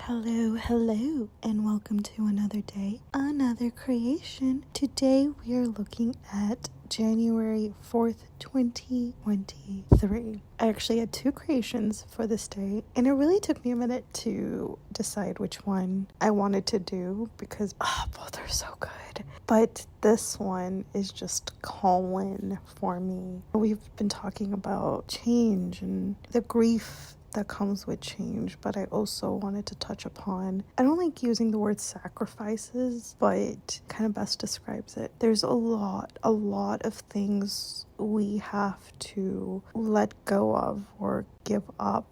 Hello, and welcome to another day, another creation. Today we are looking at January 4th, 2023. I actually had two creations for this day, and it really took me a minute to decide which one I wanted to do because both are so good. But this one is just calling for me. We've been talking about change and the grief that comes with change, but I also wanted to touch upon, I don't like using the word sacrifices, but kind of best describes it. There's a lot of things we have to let go of or give up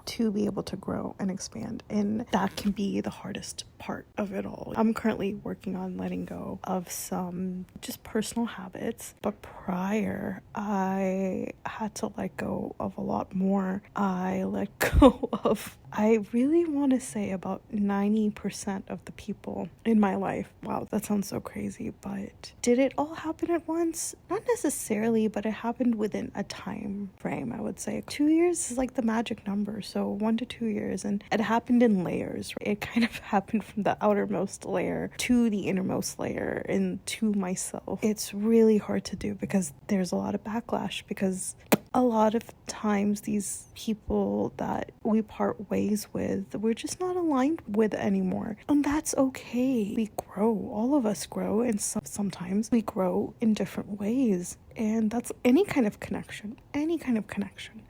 to be able to grow and expand, and that can be the hardest part of it all. I'm currently working on letting go of some just personal habits, but prior I had to let go of a lot more. I let go of, I really want to say, about 90% of the people in my life. Wow, that sounds so crazy, but did it all happen at once? Not necessarily, but it happened within a time frame. I would say 2 years is like the magic number, so 1 to 2 years, and it happened in layers. It kind of happened from the outermost layer to the innermost layer and to myself. It's really hard to do because there's a lot of backlash, because a lot of times these people that we part ways with, we're just not aligned with anymore. And that's okay. We grow. All of us grow. And sometimes we grow in different ways. And that's any kind of connection.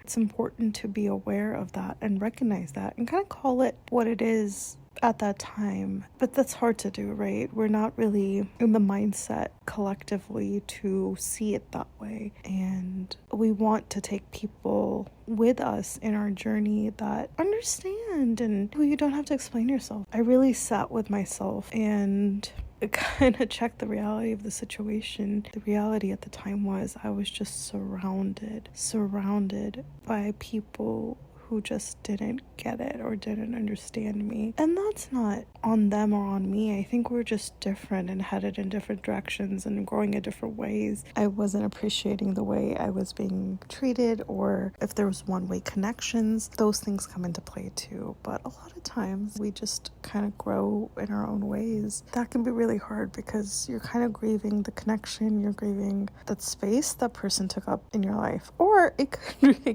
It's important to be aware of that and recognize that and kind of call it what it is at that time. But that's hard to do, right? We're not really in the mindset collectively to see it that way, and we want to take people with us in our journey that understand and who you don't have to explain yourself. I really sat with myself and kind of checked the reality of the situation. The reality at the time was I was just surrounded by people who just didn't get it or didn't understand me. And that's not on them or on me. I think we're just different and headed in different directions and growing in different ways. I wasn't appreciating the way I was being treated, or if there was one-way connections, those things come into play too. But a lot of times we just kind of grow in our own ways. That can be really hard because you're kind of grieving the connection, you're grieving that space that person took up in your life. Or it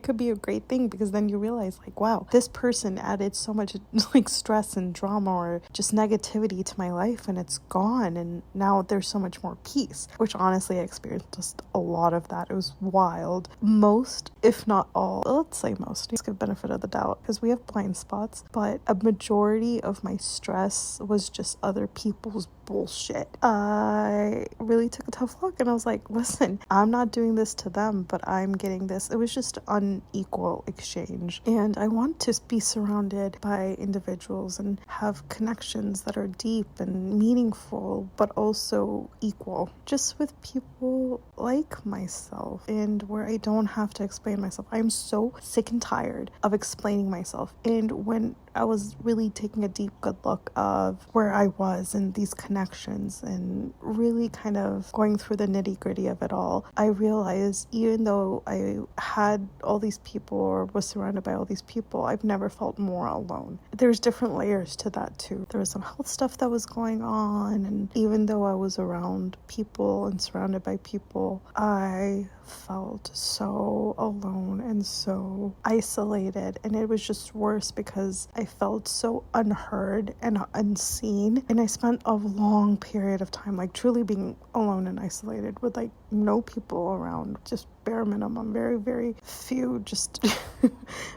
could be a great thing, because then you realize, like, wow, this person added so much like stress and drama or just negativity to my life, and it's gone, and now there's so much more peace, which honestly I experienced just a lot of that. It was wild. Most, if not all, let's say most, let's give benefit of the doubt because we have blind spots, but a majority of my stress was just other people's bullshit. I really took a tough look and I was like, listen, I'm not doing this to them, but I'm getting this. It was just unequal exchange, and I want to be surrounded by individuals and have connections that are deep and meaningful, but also equal, just with people like myself, and where I don't have to explain myself. I'm so sick and tired of explaining myself. And when I was really taking a deep, good look of where I was in these connections and really kind of going through the nitty-gritty of it all, I realized even though I had all these people or was surrounded by all these people, I've never felt more alone. There's different layers to that too. There was some health stuff that was going on, and even though I was around people and surrounded by people, I felt so alone and so isolated, and it was just worse because I felt so unheard and unseen, and I spent a long period of time like truly being alone and isolated with like no people around, just bare minimum, very, very few. Just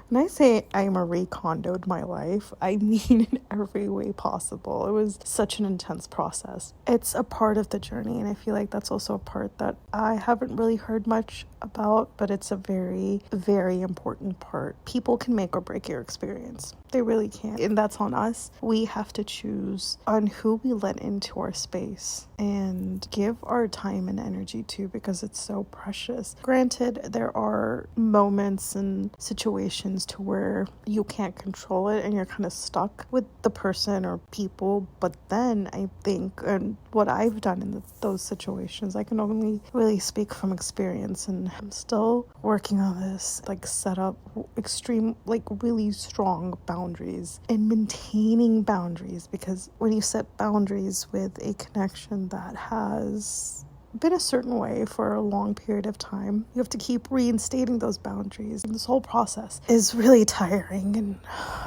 when I say I Marie Kondoed my life, I mean in every way possible. It was such an intense process. It's a part of the journey, and I feel like that's also a part that I haven't really heard much about, but it's a very, very important part. People can make or break your experience. They really can. And that's on us. We have to choose on who we let into our space and give our time and energy to to because it's so precious. Granted, there are moments and situations to where you can't control it and you're kind of stuck with the person or people, but then I think, and what I've done in those situations, I can only really speak from experience, and I'm still working on this, like set up extreme, like really strong boundaries and maintaining boundaries, because when you set boundaries with a connection that has been a certain way for a long period of time, you have to keep reinstating those boundaries. And this whole process is really tiring and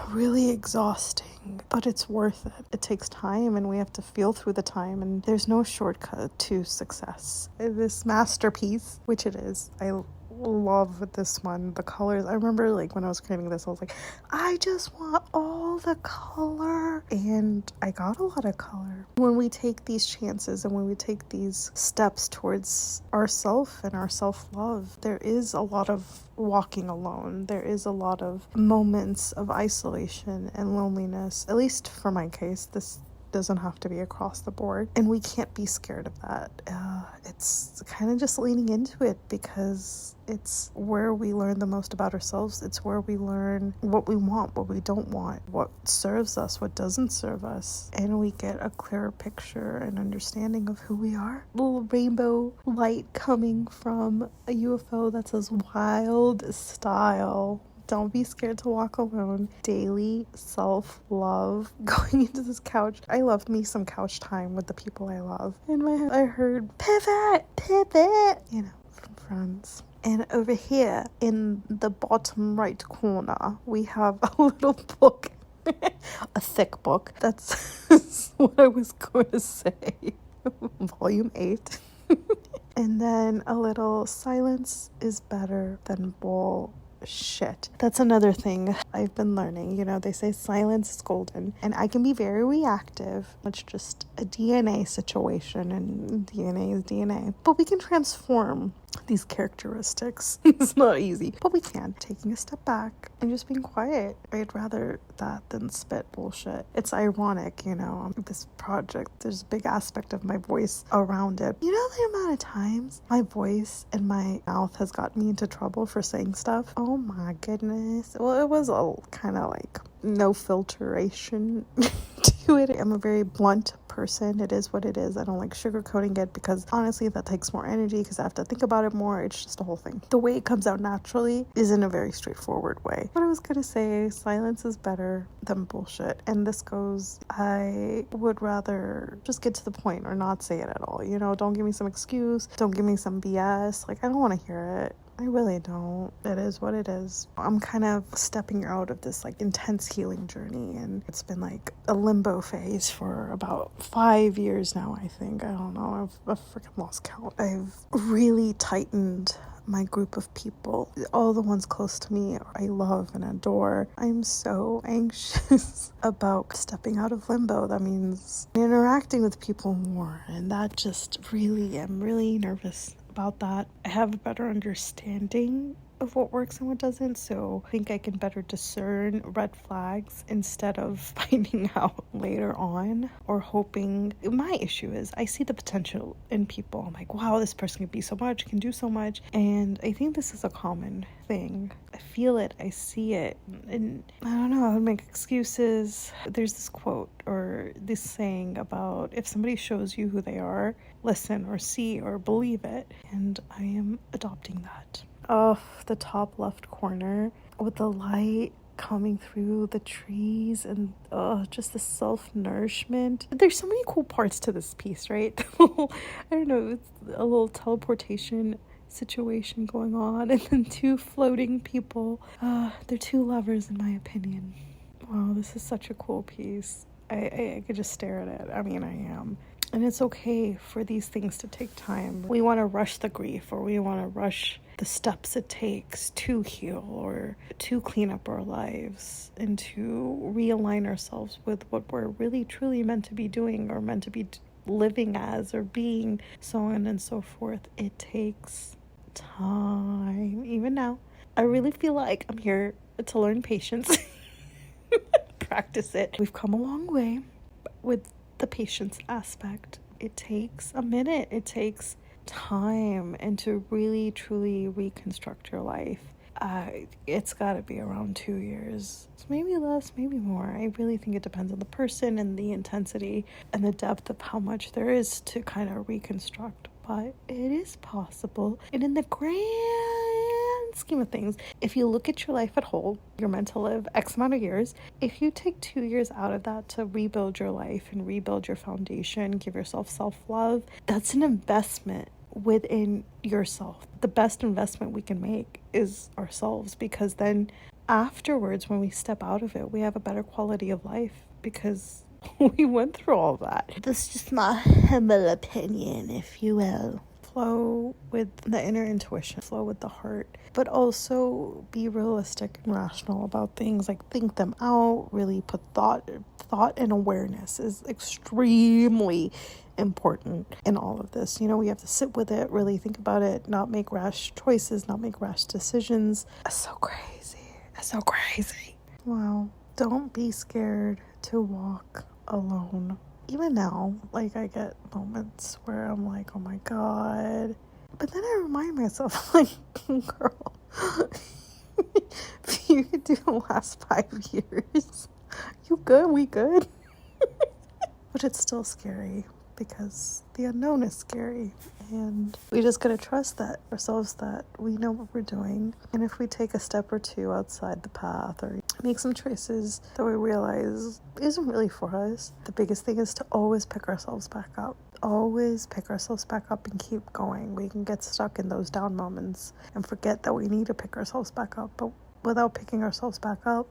really exhausting, but it's worth it. It takes time, and we have to feel through the time, and there's no shortcut to success. This masterpiece, which it is, I love this one. The colors, I remember like when I was creating this, I was like, I just want all the color, and I got a lot of color. When we take these chances and when we take these steps towards ourself and our self-love, there is a lot of walking alone. There is a lot of moments of isolation and loneliness. At least for my case, this doesn't have to be across the board, and we can't be scared of that. It's kind of just leaning into it, because it's where we learn the most about ourselves. It's where we learn what we want, what we don't want, what serves us, what doesn't serve us, and we get a clearer picture and understanding of who we are. Little rainbow light coming from a UFO that says wild style. Don't be scared to walk alone. Daily self-love. Going into this couch. I love me some couch time with the people I love. In my head, I heard, pivot, from Friends. And over here, in the bottom right corner, we have a little book. A thick book. That's what I was going to say. Volume 8. And then a little silence is better than bullshit. That's another thing I've been learning. They say silence is golden, and I can be very reactive. It's just a DNA situation, and DNA is DNA. But we can transform these characteristics. It's not easy, but we can. Taking a step back and just being quiet. I'd rather that than spit bullshit. It's ironic, this project, there's a big aspect of my voice around it. The amount of times my voice and my mouth has gotten me into trouble for saying stuff? Oh my goodness. Well, it was all kind of like no filtration to it. I'm a very blunt person. It is what it is. I don't like sugarcoating it, because honestly that takes more energy, because I have to think about it more. It's just a whole thing. The way it comes out naturally is in a very straightforward way. What I was gonna say, silence is better than bullshit, and this goes, I would rather just get to the point or not say it at all. Don't give me some excuse, don't give me some BS. I don't want to hear it. I really don't. It is what it is. I'm kind of stepping out of this intense healing journey, and it's been a limbo phase for about 5 years now, I think. I don't know. I've freaking lost count. I've really tightened my group of people, all the ones close to me, I love and adore. I'm so anxious about stepping out of limbo. That means interacting with people more, and that just I'm really nervous about that. I have a better understanding of what works and what doesn't, so I think I can better discern red flags instead of finding out later on or hoping. My issue is I see the potential in people. I'm like, wow, this person can be so much, can do so much, and I think this is a common thing. I feel it, I see it, and I don't know, I would make excuses. There's this quote or this saying about if somebody shows you who they are, listen or see or believe it, and I am adopting that. Off the top left corner with the light coming through the trees and just the self-nourishment. There's so many cool parts to this piece, right? I don't know, it's a little teleportation situation going on, and then 2 floating people. They're 2 lovers in my opinion. Wow, this is such a cool piece. I could just stare at it. I mean, I am. And it's okay for these things to take time. We want to rush the grief, or we want to rush the steps it takes to heal or to clean up our lives and to realign ourselves with what we're really truly meant to be doing or meant to be living as or being, so on and so forth. It takes time. Even now, I really feel like I'm here to learn patience. Practice it. We've come a long way with the patience aspect. It takes a minute. It takes time and to really truly reconstruct your life, it's got to be around 2 years. Maybe less, maybe more. I really think it depends on the person and the intensity and the depth of how much there is to kind of reconstruct. But it is possible. And in the grand scheme of things, if you look at your life at whole, you're meant to live X amount of years. If you take 2 years out of that to rebuild your life and rebuild your foundation, give yourself self-love, that's an investment within yourself. The best investment we can make is ourselves, because then afterwards, when we step out of it, we have a better quality of life because we went through all that. This is just my humble opinion, if you will. Flow with the inner intuition, flow with the heart, but also be realistic and rational about things. Like, think them out, really put thought and awareness is extremely important in all of this. We have to sit with it, really think about it, not make rash choices, not make rash decisions. It's so crazy. Wow. Don't be scared to walk alone. Even now, like, I get moments where I'm like, oh my God. But then I remind myself, like, girl, if you could do the last 5 years, you good, we good. But it's still scary because the unknown is scary. And we just gotta trust that ourselves, that we know what we're doing. And if we take a step or two outside the path or make some choices that we realize isn't really for us, the biggest thing is to always pick ourselves back up. Always pick ourselves back up and keep going. We can get stuck in those down moments and forget that we need to pick ourselves back up. But without picking ourselves back up,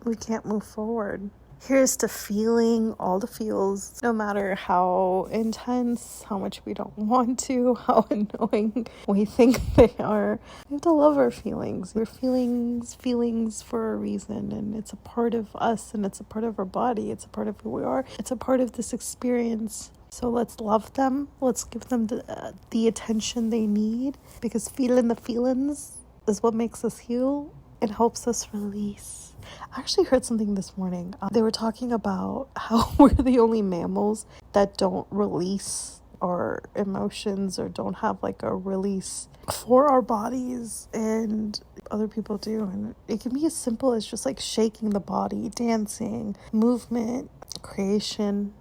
we can't move forward. Here's to feeling all the feels, no matter how intense, how much we don't want to, how annoying we think they are. We have to love our feelings. We're feelings for a reason, and it's a part of us, and it's a part of our body. It's a part of who we are. It's a part of this experience. So let's love them. Let's give them the attention they need, because feeling the feelings is what makes us heal. It helps us release. I actually heard something this morning. They were talking about how we're the only mammals that don't release our emotions or don't have like a release for our bodies, and other people do. And it can be as simple as just like shaking the body, dancing, movement, creation.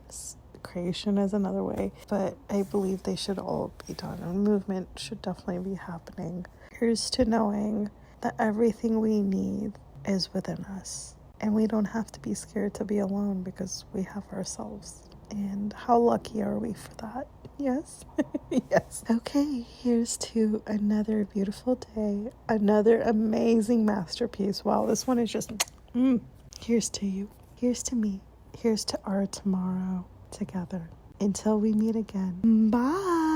Creation is another way, but I believe they should all be done, and movement should definitely be happening. Here's to knowing that everything we need is within us, and we don't have to be scared to be alone because we have ourselves. And how lucky are we for that? Yes. Yes. Okay, here's to another beautiful day, another amazing masterpiece. Wow, this one is just here's to you, here's to me, here's to our tomorrow together. Until we meet again, bye.